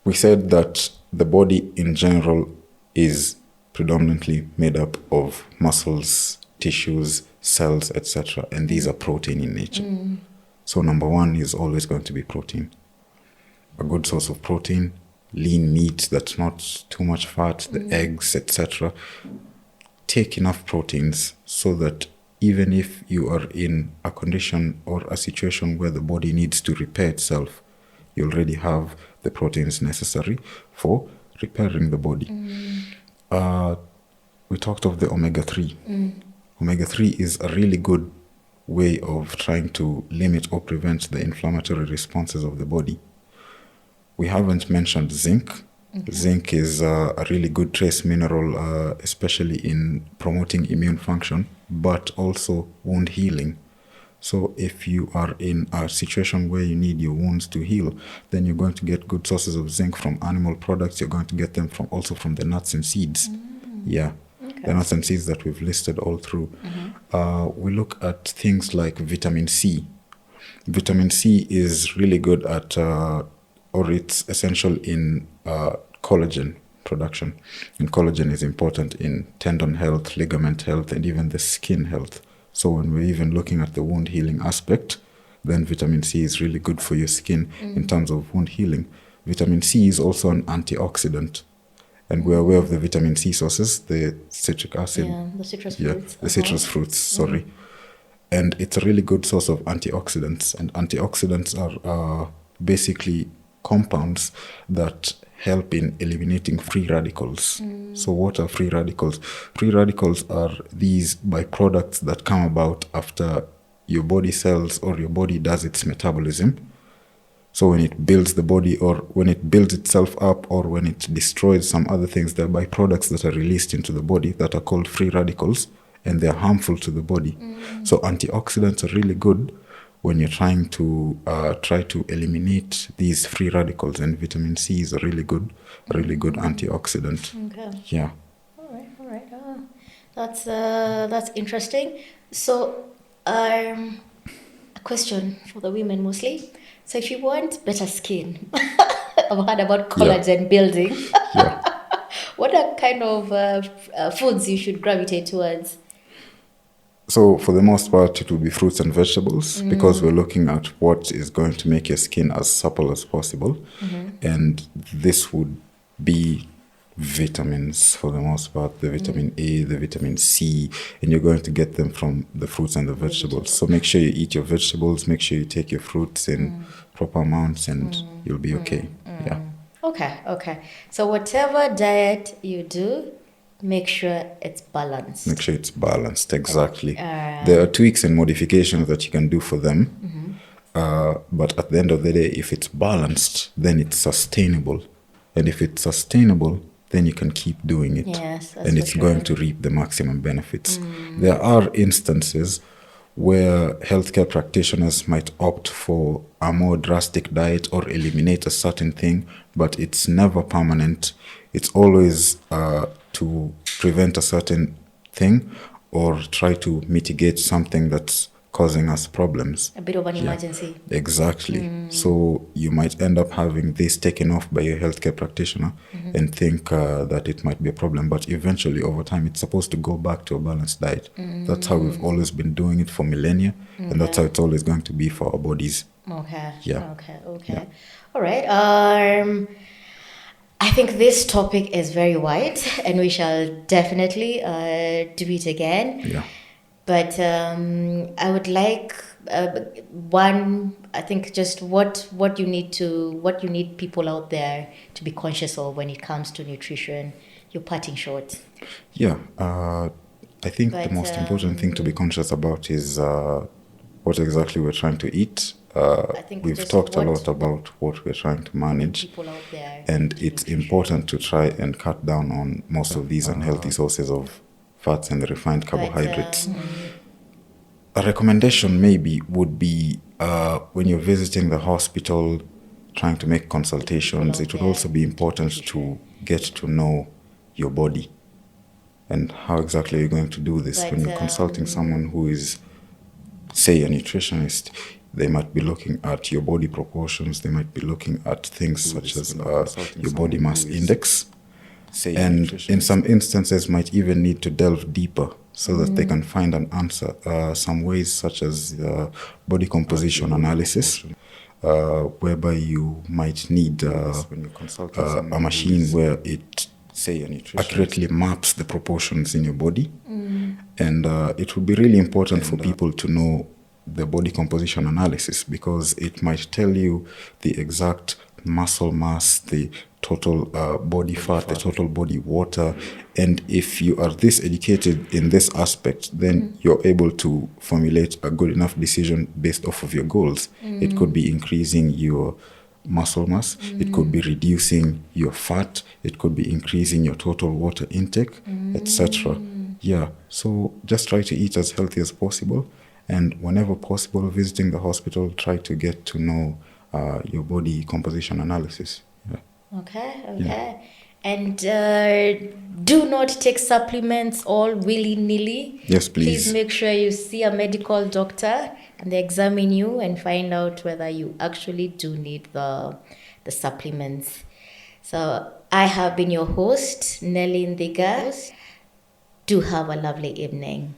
we said that the body in general is predominantly made up of muscles, tissues, cells, etc. And these are protein in nature. So number one is always going to be protein. A good source of protein, lean meat that's not too much fat, the eggs, etc. Take enough proteins so that even if you are in a condition or a situation where the body needs to repair itself, you already have the proteins necessary for repairing the body. We talked of the omega-3. Omega-3 is a really good way of trying to limit or prevent the inflammatory responses of the body. We haven't mentioned zinc. Zinc is a really good trace mineral, especially in promoting immune function, but also wound healing. So if you are in a situation where you need your wounds to heal, then you're going to get good sources of zinc from animal products. You're going to get them also from the nuts and seeds. Yeah, the nuts and seeds that we've listed all through. We look at things like vitamin C. Vitamin C is really good at, or it's essential in collagen production. And collagen is important in tendon health, ligament health, and even the skin health. So when we're even looking at the wound healing aspect, then vitamin C is really good for your skin in terms of wound healing. Vitamin C is also an antioxidant. And we're aware of the vitamin C sources, the citric acid. Yeah, the citrus fruits. The citrus fruits, sorry. And it's a really good source of antioxidants. And antioxidants are basically compounds that help in eliminating free radicals. So what are free radicals? Free radicals are these byproducts that come about after your body cells or your body does its metabolism. So when it builds the body, or when it builds itself up, or when it destroys some other things, there are byproducts that are released into the body that are called free radicals, and they're harmful to the body. So antioxidants are really good when you're trying to eliminate these free radicals, and vitamin C is a really good antioxidant. Okay. Yeah. All right. That's interesting. So, a question for the women mostly. So, if you want better skin, I've heard about collagen building. Yeah. What are kind of foods you should gravitate towards? So for the most part, it will be fruits and vegetables, because we're looking at what is going to make your skin as supple as possible. And this would be vitamins for the most part, the vitamin A, the vitamin C, and you're going to get them from the fruits and the vegetables. So make sure you eat your vegetables, make sure you take your fruits in proper amounts, and you'll be okay. Yeah. Okay. So whatever diet you do, make sure it's balanced. Make sure it's balanced, exactly. There are tweaks and modifications that you can do for them. But at the end of the day, if it's balanced, then it's sustainable. And if it's sustainable, then you can keep doing it. Yes, that's and for it's sure. going to reap the maximum benefits. There are instances where healthcare practitioners might opt for a more drastic diet or eliminate a certain thing, but it's never permanent. It's always to prevent a certain thing or try to mitigate something that's causing us problems. A bit of an emergency. Exactly. So you might end up having this taken off by your healthcare practitioner and think that it might be a problem. But eventually, over time, it's supposed to go back to a balanced diet. That's how we've always been doing it for millennia. And that's how it's always going to be for our bodies. Okay. Yeah. Okay. Yeah. All right. I think this topic is very wide, and we shall definitely do it again. Yeah. But I would like I think just what you need people out there to be conscious of when it comes to nutrition. Your parting shot. Yeah. I think the most important thing to be conscious about is what exactly we're trying to eat. We've talked a lot about what we're trying to manage, People out there and it's important to try and cut down on most of these unhealthy sources of fats and refined carbohydrates. A recommendation maybe would be when you're visiting the hospital, trying to make consultations, it would also be important to get to know your body and how exactly you're going to do this. When you're consulting someone who is, say, a nutritionist, they might be looking at your body proportions, they might be looking at things such as your body mass index, and in some instances might even need to delve deeper so that they can find an answer. Some ways such as body composition analysis, whereby you might need a machine where it accurately maps the proportions in your body. And it would be really important for people to know the body composition analysis, because it might tell you the exact muscle mass, the total body fat, the total body water. And if you are this educated in this aspect, then you're able to formulate a good enough decision based off of your goals. It could be increasing your muscle mass, it could be reducing your fat, it could be increasing your total water intake, etc. Yeah, so just try to eat as healthy as possible, and whenever possible, visiting the hospital, try to get to know your body composition analysis. Yeah. Okay. And do not take supplements all willy-nilly. Yes, please. Please make sure you see a medical doctor and they examine you and find out whether you actually do need the supplements. So I have been your host, Nelly Ndiga. Do have a lovely evening.